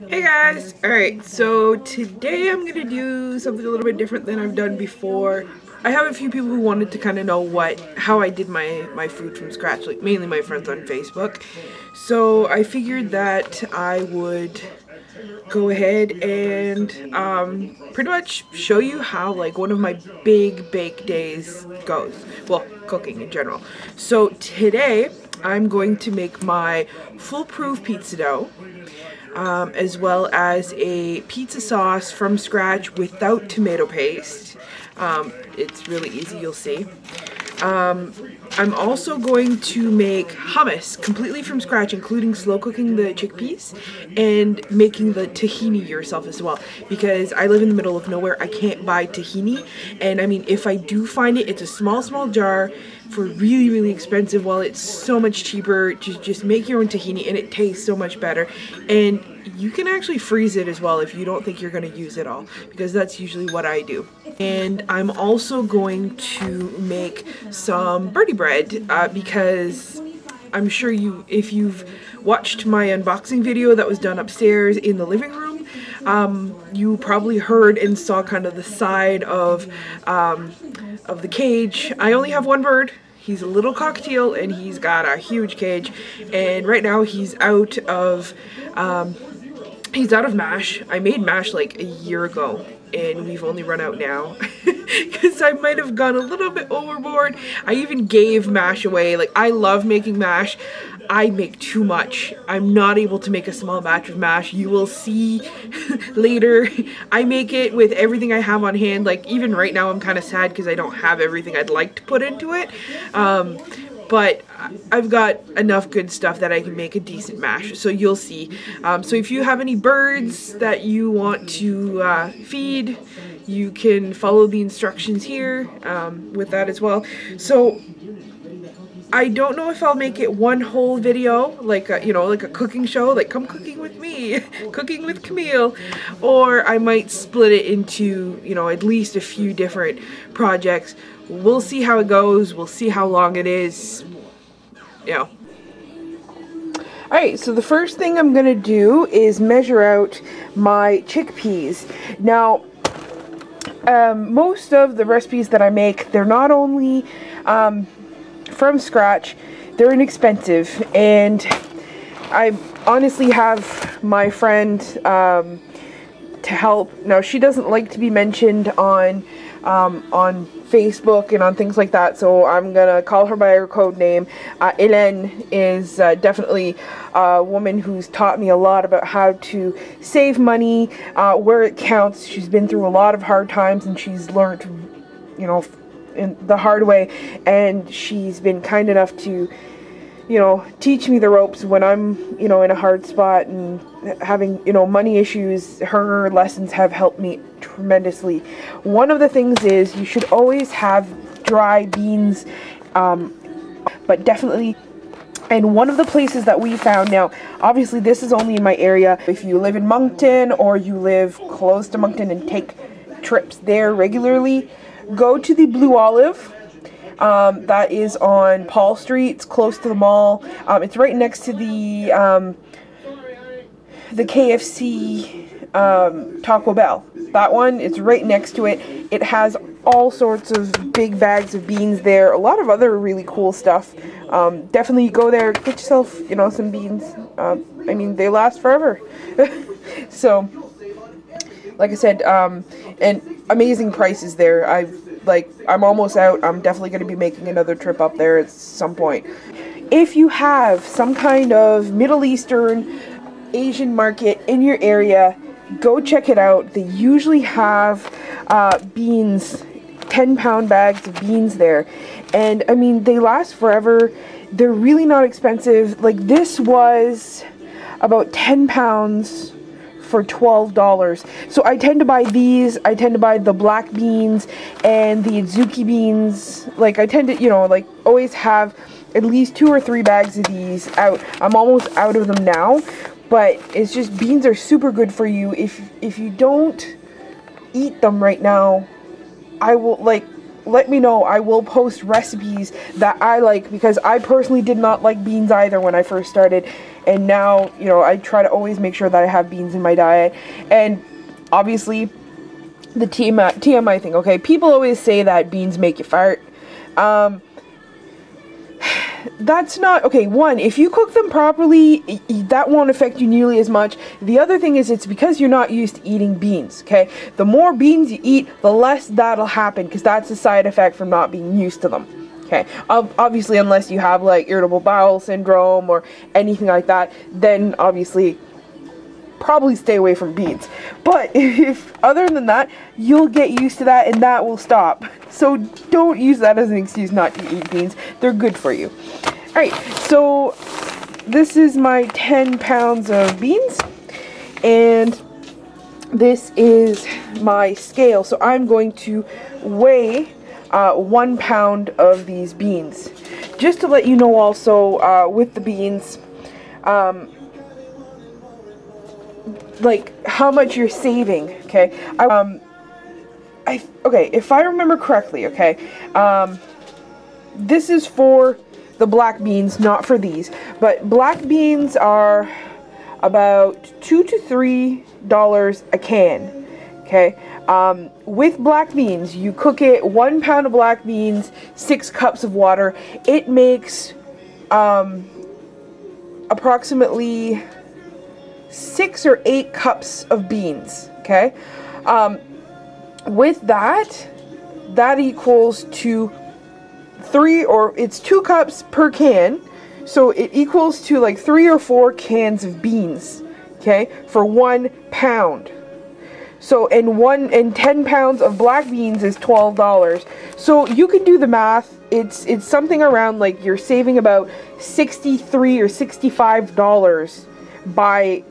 Hey guys! Alright, so today I'm gonna do something a little bit different than I've done before. I have a few people who wanted to kind of know how I did my food from scratch, like mainly my friends on Facebook. So I figured that I would go ahead and pretty much show you how like one of my big bake days goes. Well, cooking in general. So today I'm going to make my foolproof pizza dough. As well as a pizza sauce from scratch without tomato paste. It's really easy, you'll see. I'm also going to make hummus completely from scratch, including slow cooking the chickpeas and making the tahini yourself as well, because I live in the middle of nowhere. I can't buy tahini, and I mean, if I do find it, it's a small jar for really expensive, while it's so much cheaper to just make your own tahini, and it tastes so much better. And you can actually freeze it as well if you don't think you're going to use it all, because that's usually what I do. And I'm also going to make some birdie bread because I'm sure if you've watched my unboxing video that was done upstairs in the living room, you probably heard and saw kind of the side of the cage. I only have one bird. He's a little cockatiel and he's got a huge cage, and right now he's out of mash. I made mash like a year ago and we've only run out now because I might have gone a little bit overboard. I even gave mash away. Like, I love making mash. I make too much. I'm not able to make a small batch of mash. You will see later. I make it with everything I have on hand. Like, even right now I'm kind of sad because I don't have everything I'd like to put into it. But I've got enough good stuff that I can make a decent mash, so you'll see. So if you have any birds that you want to feed, you can follow the instructions here with that as well. So I don't know if I'll make it one whole video, like a, like a cooking show, like come cooking with me, cooking with Camille, or I might split it into, at least a few different projects. We'll see how it goes. We'll see how long it is. Alright, so the first thing I'm going to do is measure out my chickpeas. Now, most of the recipes that I make, they're not only from scratch, they're inexpensive, and I honestly have my friend to help. Now, she doesn't like to be mentioned on Facebook and on things like that, so I'm gonna call her by her code name. Hélène is definitely a woman who's taught me a lot about how to save money where it counts. She's been through a lot of hard times and she's learned, in the hard way, and she's been kind enough to teach me the ropes when I'm, in a hard spot and having, money issues. Her lessons have helped me tremendously. One of the things is you should always have dry beans, but definitely. And one of the places that we found, now obviously this is only in my area, if you live in Moncton or you live close to Moncton and take trips there regularly, go to the Blue Olive. That is on Paul Street. It's close to the mall. It's right next to the KFC Taco Bell. That one, it's right next to it. It has all sorts of big bags of beans there. A lot of other really cool stuff. Definitely go there, get yourself, some beans. I mean, they last forever. So, like I said, and amazing prices there. I'm almost out. I'm definitely going to be making another trip up there at some point. If you have some kind of Middle Eastern, Asian market in your area, go check it out. They usually have beans, 10-pound bags of beans there. And I mean, they last forever. They're really not expensive. Like, this was about 10 pounds for $12. So I tend to buy these. I tend to buy the black beans and the Azuki beans. Like, I tend to, always have at least 2 or 3 bags of these out. I'm almost out of them now, but it's just, beans are super good for you. If you don't eat them right now, I will, let me know. I will post recipes that I like, because I personally did not like beans either when I first started, and now, you know, I try to always make sure that I have beans in my diet. And obviously, the TMI thing, okay? People always say that beans make you fart. That's not, okay, one, if you cook them properly, that won't affect you nearly as much. The other thing is, it's because you're not used to eating beans, okay? The more beans you eat, the less that'll happen, because that's a side effect from not being used to them, okay? Obviously, unless you have, like, irritable bowel syndrome or anything like that, then, obviously, probably stay away from beans. But if other than that, you'll get used to that and that will stop. So don't use that as an excuse not to eat beans. They're good for you. Alright, so this is my 10 pounds of beans, and this is my scale. So I'm going to weigh 1 pound of these beans. Just to let you know also, with the beans, like how much you're saving, okay? Okay, if I remember correctly, okay, this is for the black beans, not for these, but black beans are about $2 to $3 a can, okay? With black beans, you cook it, 1 pound of black beans, 6 cups of water. It makes approximately 6 or 8 cups of beans, okay? With that equals to 2 cups per can, so it equals to like 3 or 4 cans of beans, okay, for 1 pound. So, and 10 pounds of black beans is $12. So you can do the math. It's something around, like, you're saving about $63 or $65 by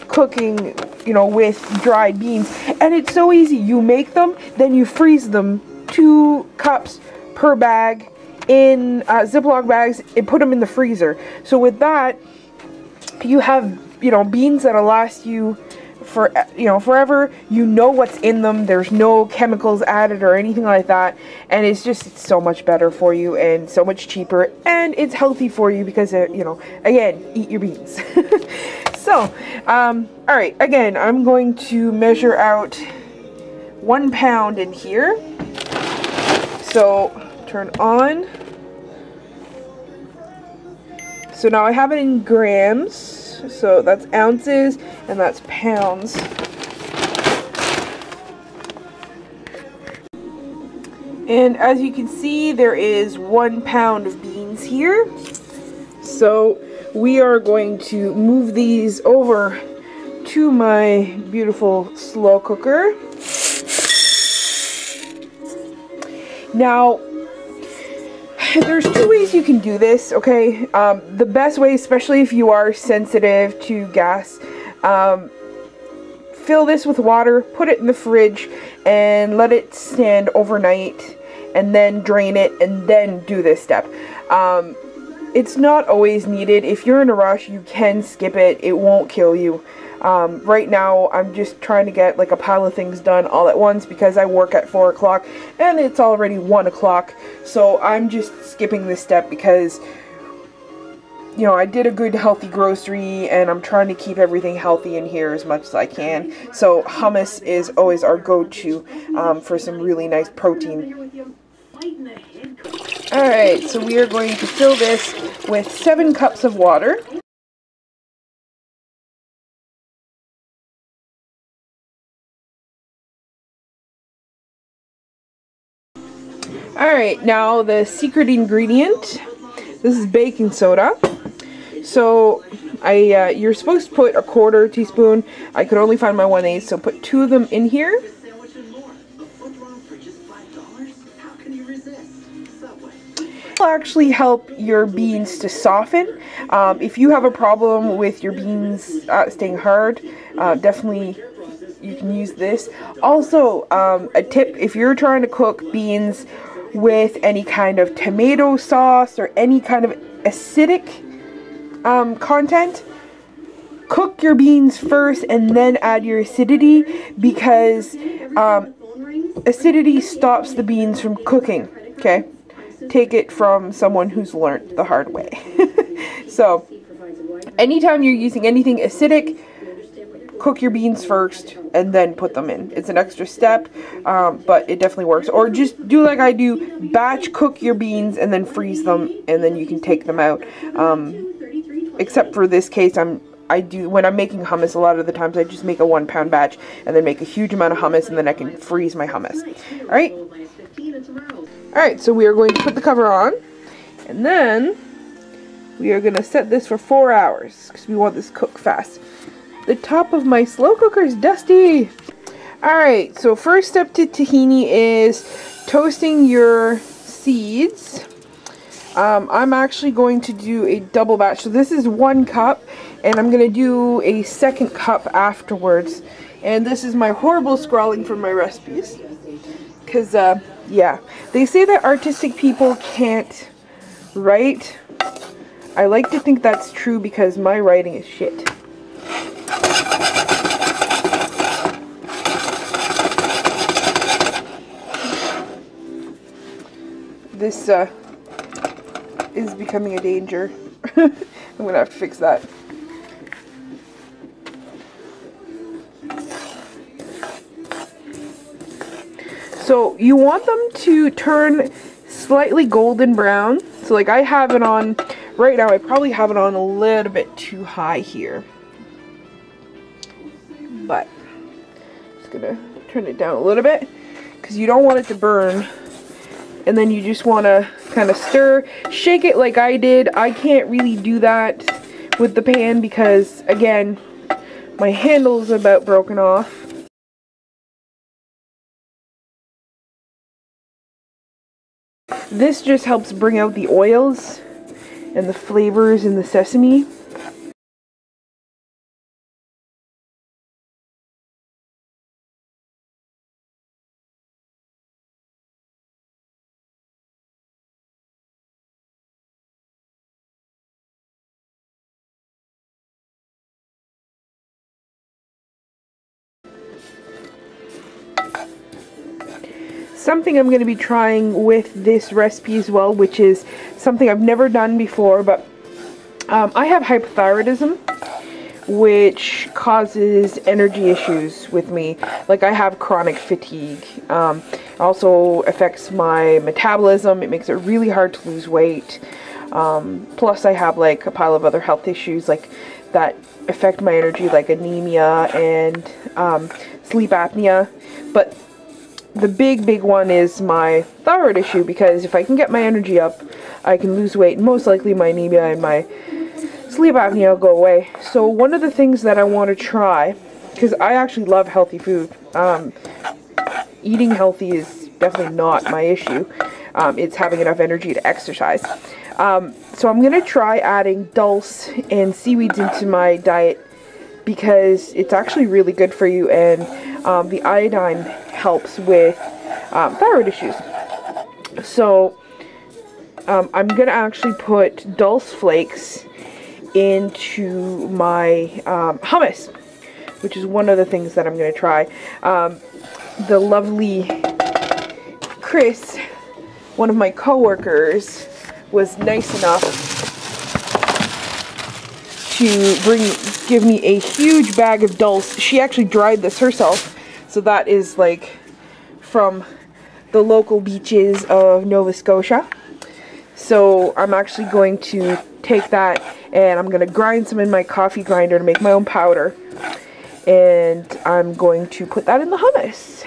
cooking, you know, with dried beans. And it's so easy. You make them, then you freeze them, 2 cups per bag in Ziploc bags, and put them in the freezer. So with that, you have, you know, beans that'll last you for, you know, forever. You know what's in them. There's no chemicals added or anything like that, and it's so much better for you and so much cheaper, and it's healthy for you because, you know, again, eat your beans. So, alright, again, I'm going to measure out 1 pound in here. So, turn on. So now I have it in grams. So that's ounces and that's pounds. And as you can see, there is 1 pound of beans here. So we are going to move these over to my beautiful slow cooker. Now, there's 2 ways you can do this, okay? The best way, especially if you are sensitive to gas, fill this with water, put it in the fridge, and let it stand overnight, and then drain it, and then do this step. It's not always needed. If you're in a rush, you can skip it. It won't kill you. Right now, I'm just trying to get like a pile of things done all at once because I work at 4 o'clock and it's already 1 o'clock. So I'm just skipping this step because, you know, I did a good healthy grocery and I'm trying to keep everything healthy in here as much as I can. So hummus is always our go-to for some really nice protein. Alright, so we are going to fill this with 7 cups of water. Alright, now the secret ingredient. This is baking soda. So you're supposed to put a 1/4 teaspoon. I could only find my 1/8, so put 2 of them in here. Will actually help your beans to soften. If you have a problem with your beans staying hard, definitely you can use this. Also, a tip, if you're trying to cook beans with any kind of tomato sauce or any kind of acidic content, cook your beans first and then add your acidity, because acidity stops the beans from cooking, okay? Take it from someone who's learned the hard way. So, anytime you're using anything acidic, cook your beans first and then put them in. It's an extra step, but it definitely works. Or just do like I do, batch cook your beans and then freeze them, and then you can take them out. Except for this case, I do, when I'm making hummus, a lot of the times I just make a 1 pound batch and then make a huge amount of hummus, and then I can freeze my hummus. Alright? Alright, so we are going to put the cover on, and then we are going to set this for 4 hours because we want this cooked fast. The top of my slow cooker is dusty. Alright, so first step to tahini is toasting your seeds. I'm actually going to do a double batch. So this is 1 cup, and I'm going to do a 2nd cup afterwards. And this is my horrible scrawling from my recipes. Because, yeah, they say that artistic people can't write. I like to think that's true because my writing is shit. This is becoming a danger. I'm gonna have to fix that. So you want them to turn slightly golden brown. So like I have it on, right now I probably have it on a little bit too high here. But I'm just gonna turn it down a little bit because you don't want it to burn. And then you just want to kind of stir, shake it like I did. I can't really do that with the pan because, again, my handle is about broken off. This just helps bring out the oils and the flavors in the sesame. Something I'm going to be trying with this recipe as well, which is something I've never done before, but I have hypothyroidism, which causes energy issues with me. Like I have chronic fatigue. It also affects my metabolism. It makes it really hard to lose weight. Plus I have like a pile of other health issues like that affect my energy, like anemia and sleep apnea. But the big one is my thyroid issue, because if I can get my energy up, I can lose weight. Most likely my anemia and my sleep apnea will go away. So one of the things that I want to try, because I actually love healthy food. Eating healthy is definitely not my issue. It's having enough energy to exercise. So I'm going to try adding dulse and seaweeds into my diet because it's actually really good for you, and the iodine helps with thyroid issues. So I'm going to actually put dulse flakes into my hummus, which is one of the things that I'm going to try. The lovely Chris, one of my coworkers, was nice enough to give me a huge bag of dulse. She actually dried this herself, so that is like from the local beaches of Nova Scotia. So I'm actually going to take that and I'm going to grind some in my coffee grinder to make my own powder, and I'm going to put that in the hummus.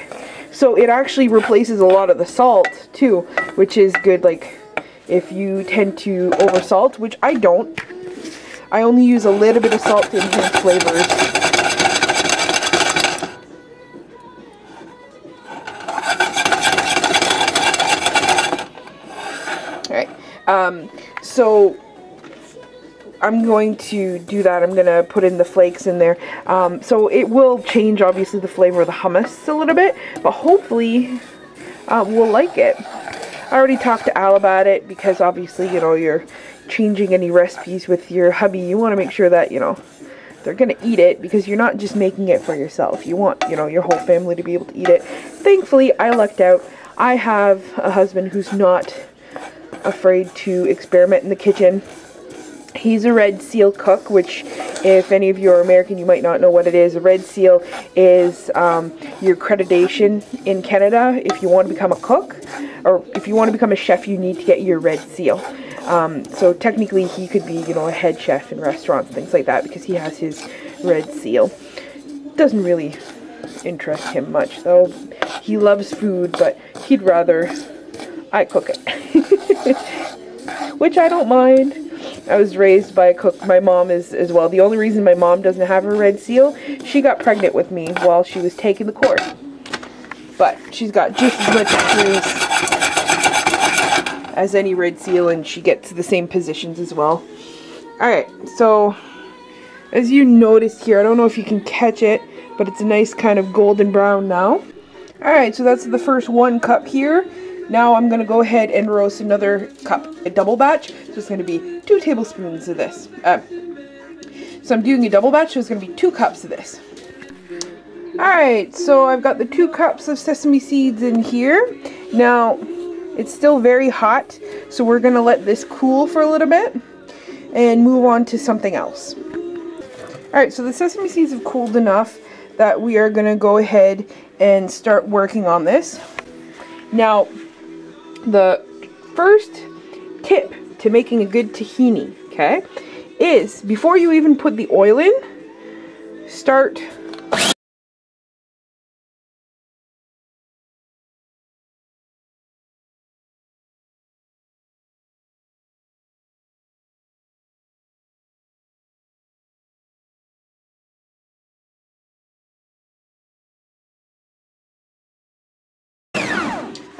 So it actually replaces a lot of the salt too, which is good. Like if you tend to oversalt, which I don't. I only use a little bit of salt to enhance flavors. Alright, so I'm going to do that. I'm going to put in the flakes in there. So it will change, obviously, the flavor of the hummus a little bit, but hopefully we'll like it. I already talked to Al about it because obviously, you know, you're changing any recipes with your hubby. You want to make sure that, you know, they're going to eat it, because you're not just making it for yourself. You want, you know, your whole family to be able to eat it. Thankfully, I lucked out. I have a husband who's not afraid to experiment in the kitchen. He's a Red Seal cook, which if any of you are American, you might not know what it is. A Red Seal is your accreditation in Canada. If you want to become a cook, or if you want to become a chef, you need to get your Red Seal. So technically he could be, you know, a head chef in restaurants, things like that, because he has his Red Seal. Doesn't really interest him much, though. He loves food, but he'd rather I cook it. Which I don't mind. I was raised by a cook. My mom is as well. The only reason my mom doesn't have a Red Seal, she got pregnant with me while she was taking the course. But she's got just as much experience as any Red Seal, and she gets the same positions as well. Alright, so as you notice here, I don't know if you can catch it, but it's a nice kind of golden brown now. Alright, so that's the first 1 cup here. Now I'm going to go ahead and roast another cup, a double batch. So it's going to be 2 tablespoons of this. So I'm doing a double batch, so it's going to be 2 cups of this. Alright, so I've got the 2 cups of sesame seeds in here. Now, it's still very hot, so we're going to let this cool for a little bit and move on to something else. Alright, so the sesame seeds have cooled enough that we are going to go ahead and start working on this. Now, the first tip to making a good tahini, okay, is before you even put the oil in, start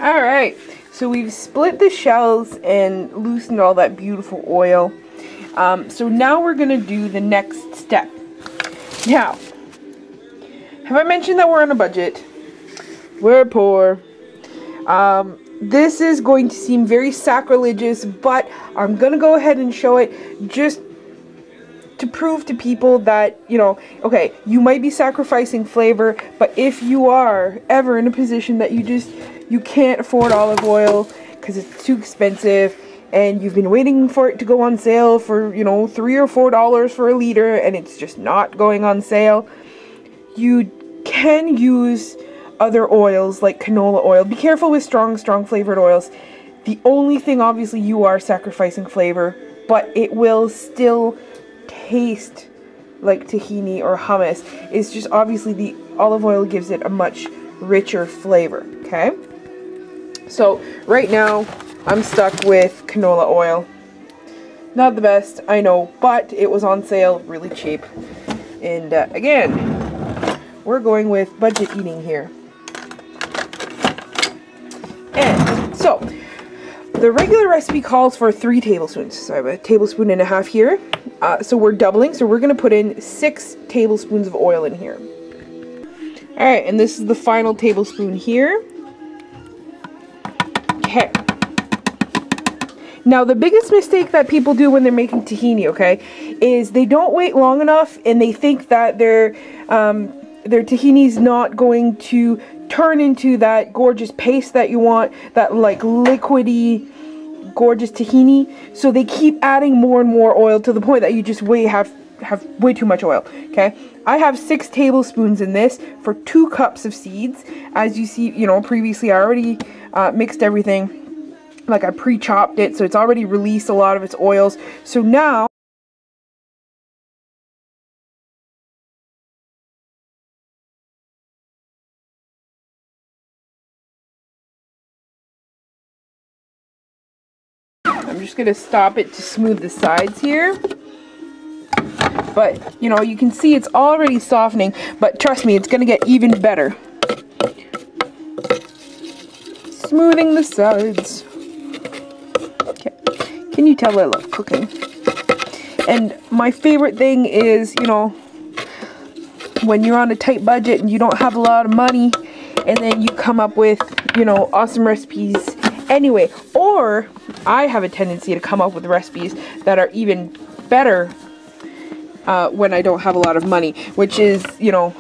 Alright, so we've split the shells and loosened all that beautiful oil. So now we're going to do the next step. Now, have I mentioned that we're on a budget? We're poor. This is going to seem very sacrilegious, but I'm going to go ahead and show it just to prove to people that, you know, okay, you might be sacrificing flavor, but if you are ever in a position that you can't afford olive oil because it's too expensive and you've been waiting for it to go on sale for, you know, $3 or $4 for a liter and it's just not going on sale, you can use other oils like canola oil. Be careful with strong flavored oils. The only thing, obviously, you are sacrificing flavor, but it will still taste like tahini or hummus. It's just obviously the olive oil gives it a much richer flavor, okay? So right now I'm stuck with canola oil. Not the best, I know, but it was on sale, really cheap. And again, we're going with budget eating here. And so the regular recipe calls for 3 tablespoons. So I have a tablespoon and a half here. So we're doubling, so we're going to put in 6 tablespoons of oil in here. Alright, and this is the final tablespoon here. Okay. Now the biggest mistake that people do when they're making tahini, okay, is they don't wait long enough and they think that their tahini's not going to turn into that gorgeous paste that you want, that like liquidy gorgeous tahini, so they keep adding more and more oil to the point that you just have way too much oil. Okay, I have 6 tablespoons in this for 2 cups of seeds. As you see, you know, previously I already mixed everything, like I pre-chopped it, so it's already released a lot of its oils. So now I'm just gonna stop it to smooth the sides here. But, you know, you can see it's already softening, but trust me, it's going to get even better. Smoothing the sides. Okay. Can you tell I love cooking? And my favorite thing is, you know, when you're on a tight budget and you don't have a lot of money, and then you come up with, you know, awesome recipes anyway. Or I have a tendency to come up with recipes that are even better when I don't have a lot of money, which is, you know,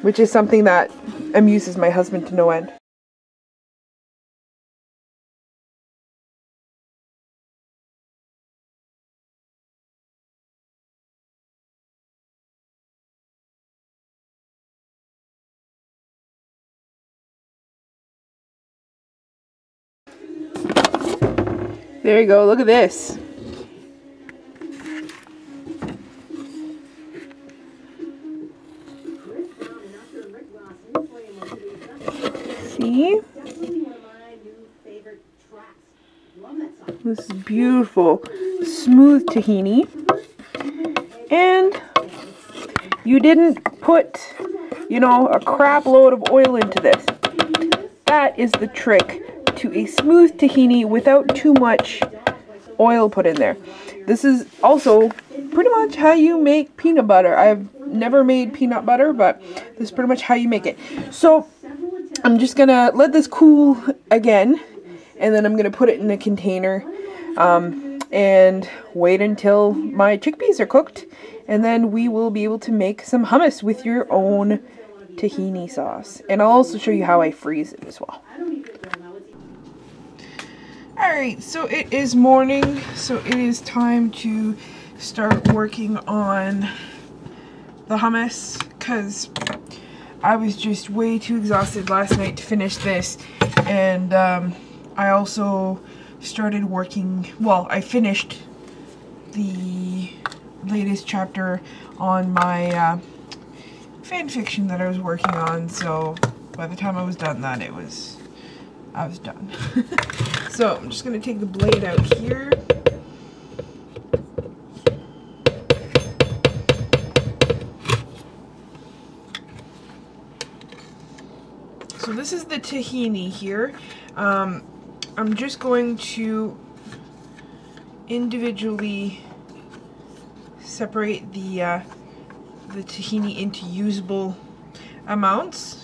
which is something that amuses my husband to no end. There you go, look at this. See? This is beautiful, smooth tahini. And you didn't put, you know, a crap load of oil into this. That is the trick to a smooth tahini without too much oil put in there. This is also pretty much how you make peanut butter. I've never made peanut butter, but this is pretty much how you make it. So I'm just gonna let this cool again, and then I'm gonna put it in a container and wait until my chickpeas are cooked, and then we will be able to make some hummus with your own tahini sauce. And I'll also show you how I freeze it as well. Alright, so it is morning, so it is time to start working on the hummus, because I was just way too exhausted last night to finish this, and I also started working, well, I finished the latest chapter on my fan fiction that I was working on, so by the time I was done that, I was done. So I'm just going to take the blade out here. So this is the tahini here. I'm just going to individually separate the tahini into usable amounts.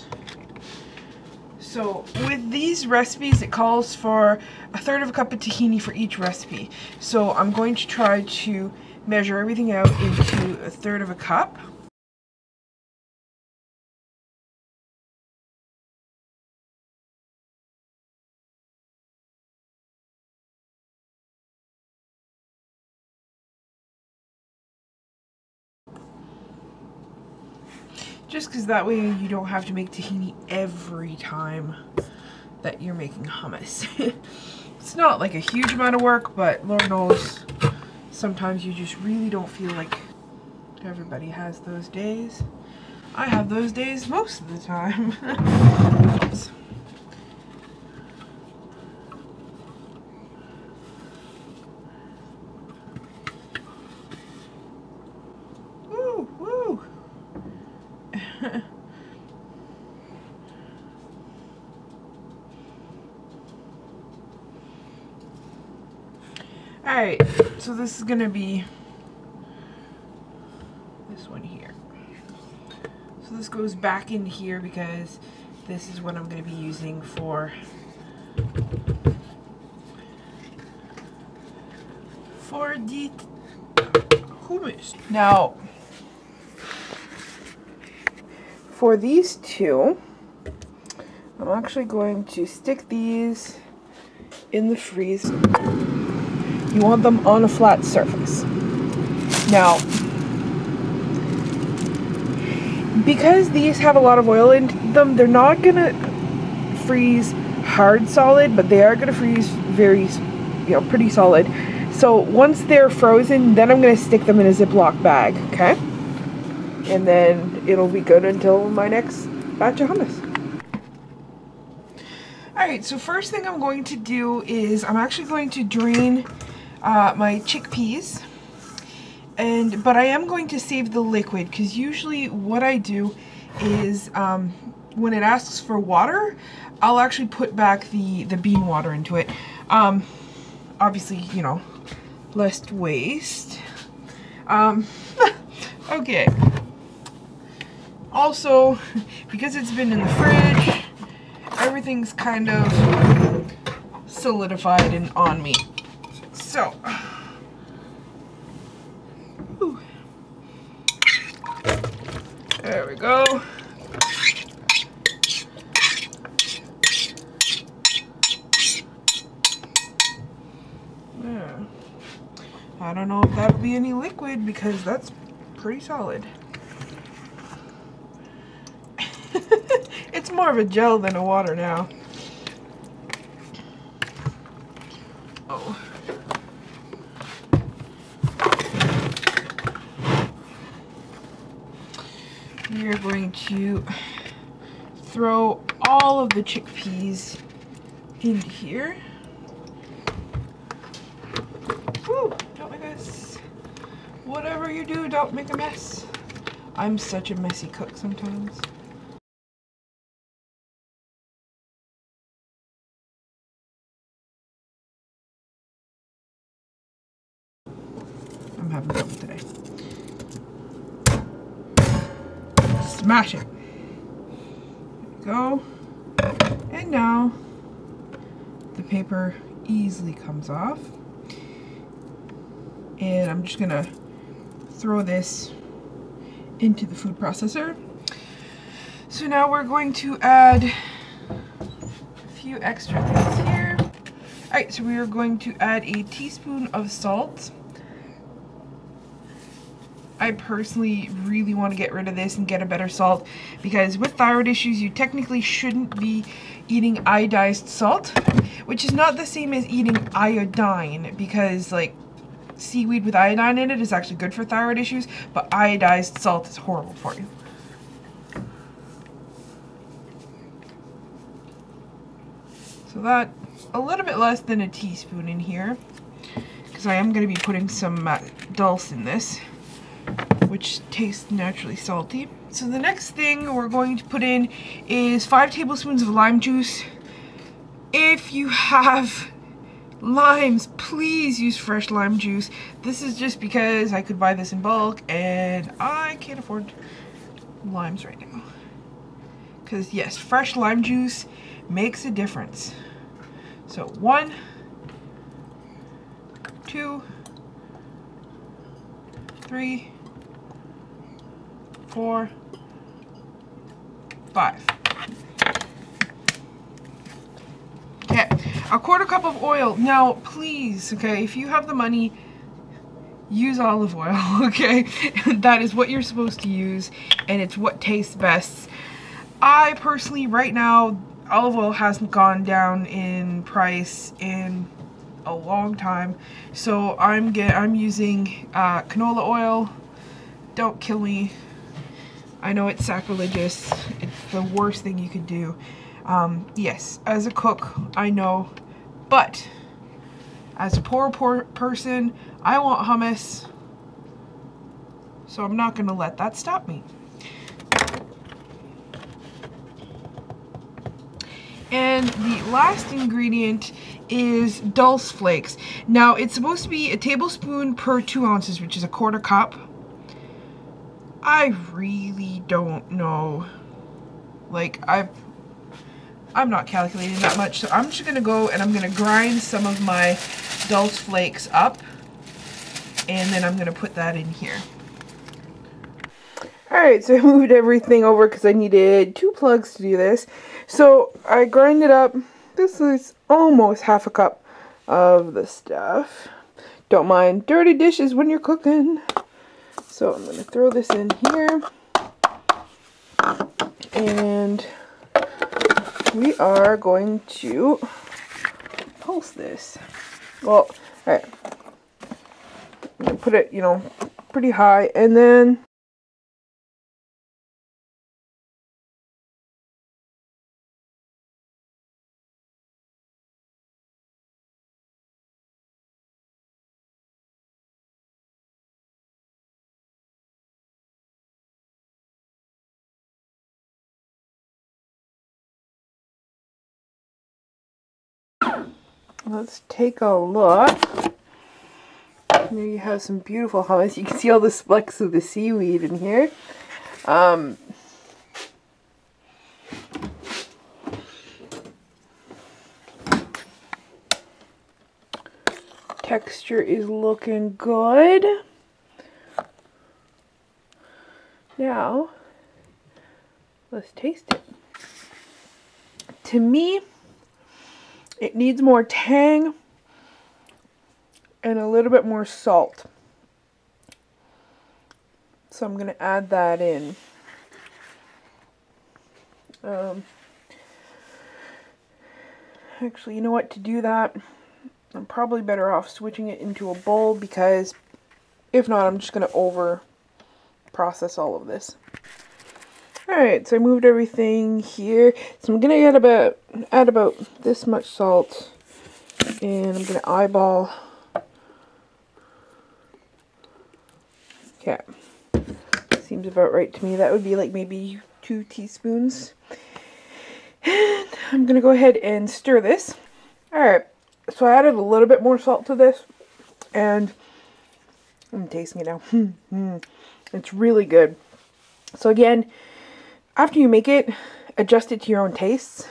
So with these recipes, it calls for 1/3 cup of tahini for each recipe. So I'm going to try to measure everything out into 1/3 cup. Just because that way you don't have to make tahini every time that you're making hummus. It's not like a huge amount of work, but Lord knows sometimes you just really don't feel like. Everybody has those days. I have those days most of the time. Oops. Woo, woo. Alright, so this is gonna be this one here. So this goes back in here because this is what I'm gonna be using for the hummus. Now, for these two, I'm actually going to stick these in the freezer. You want them on a flat surface. Now, because these have a lot of oil in them, they're not gonna freeze hard solid, but they are gonna freeze very, pretty solid. So once they're frozen, then I'm gonna stick them in a Ziploc bag, okay? And then it'll be good until my next batch of hummus. Alright, so first thing I'm going to do is I'm actually going to drain my chickpeas, but I am going to save the liquid, because usually what I do is when it asks for water, I'll actually put back the bean water into it. Obviously, less waste. Okay. Also, because it's been in the fridge, everything's kind of solidified and on me. So, there we go. Yeah. I don't know if that would be any liquid because that's pretty solid. It's more of a gel than a water now. Oh. are going to throw all of the chickpeas into here. Woo, don't make a mess. Whatever you do, don't make a mess. I'm such a messy cook sometimes. I'm having trouble today. Smash it. There we go. And now the paper easily comes off. And I'm just gonna throw this into the food processor. So now we're going to add a few extra things here. Alright, so we are going to add a teaspoon of salt. I personally really want to get rid of this and get a better salt because with thyroid issues you technically shouldn't be eating iodized salt, which is not the same as eating iodine, because like seaweed with iodine in it is actually good for thyroid issues, but iodized salt is horrible for you. So that, a little bit less than a teaspoon in here, because I am going to be putting some dulse in this, which tastes naturally salty. So the next thing we're going to put in is 5 tablespoons of lime juice. If you have limes, please use fresh lime juice. This is just because I could buy this in bulk and I can't afford limes right now. Because yes, fresh lime juice makes a difference. So 1, 2, 3, 4, 5. Okay, a 1/4 cup of oil. Now, please, okay, if you have the money, use olive oil, okay? That is what you're supposed to use, and it's what tastes best. I personally, right now, olive oil hasn't gone down in price in a long time, so I'm using canola oil. Don't kill me. I know it's sacrilegious. It's the worst thing you could do. Yes, as a cook, I know, but as a poor person, I want hummus, so I'm not gonna let that stop me. And the last ingredient is dulse flakes. Now, it's supposed to be a tablespoon per 2 ounces, which is a 1/4 cup. I really don't know. Like, I'm not calculating that much, so I'm just gonna go and I'm gonna grind some of my dulse flakes up, and then I'm gonna put that in here. Alright, so I moved everything over because I needed 2 plugs to do this. So I grind it up. This is almost 1/2 cup of the stuff. Don't mind dirty dishes when you're cooking. So I'm going to throw this in here. And we are going to pulse this. Well, alright. I'm going to put it, you know, pretty high, and then let's take a look. There you have some beautiful hummus. You can see all the specks of the seaweed in here. Texture is looking good. Now, let's taste it. To me, it needs more tang and a little bit more salt. So I'm going to add that in. Actually, you know what? To do that, I'm probably better off switching it into a bowl, because if not, I'm just going to over process all of this. Alright, so I moved everything here. So I'm gonna add about this much salt, and I'm gonna eyeball. Okay, seems about right to me. That would be like maybe 2 teaspoons. And I'm gonna go ahead and stir this. Alright, so I added a little bit more salt to this, and I'm tasting it now. It's really good. So again, after you make it, adjust it to your own tastes.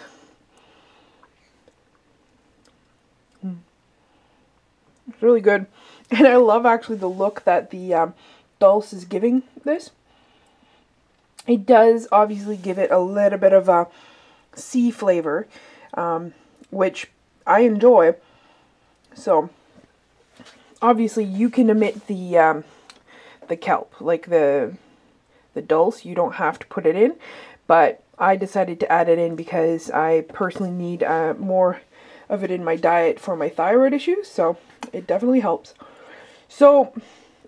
It's really good. And I love actually the look that the dulse is giving this. It does obviously give it a little bit of a sea flavor, which I enjoy. So obviously you can omit the kelp, like the dulse. You don't have to put it in, but I decided to add it in because I personally need more of it in my diet for my thyroid issues, so it definitely helps. So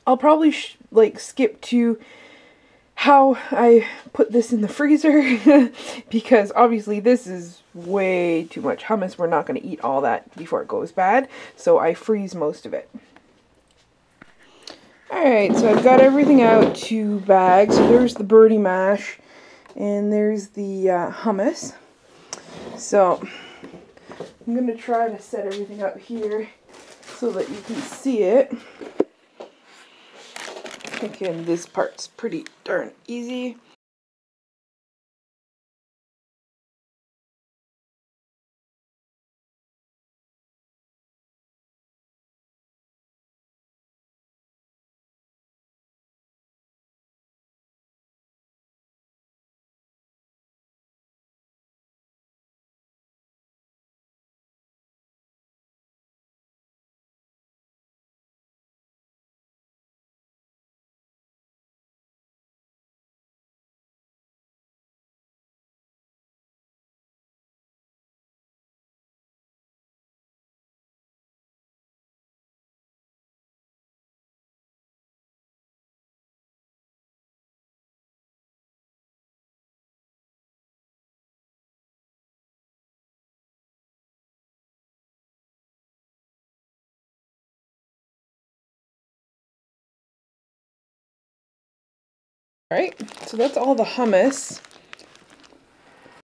I'll probably like skip to how I put this in the freezer because obviously this is way too much hummus. We're not going to eat all that before it goes bad, so I freeze most of it. Alright, so I've got everything out to bag. So there's the birdie mash, and there's the hummus. So I'm going to try to set everything up here so that you can see it. Again, this part's pretty darn easy. Alright, so that's all the hummus.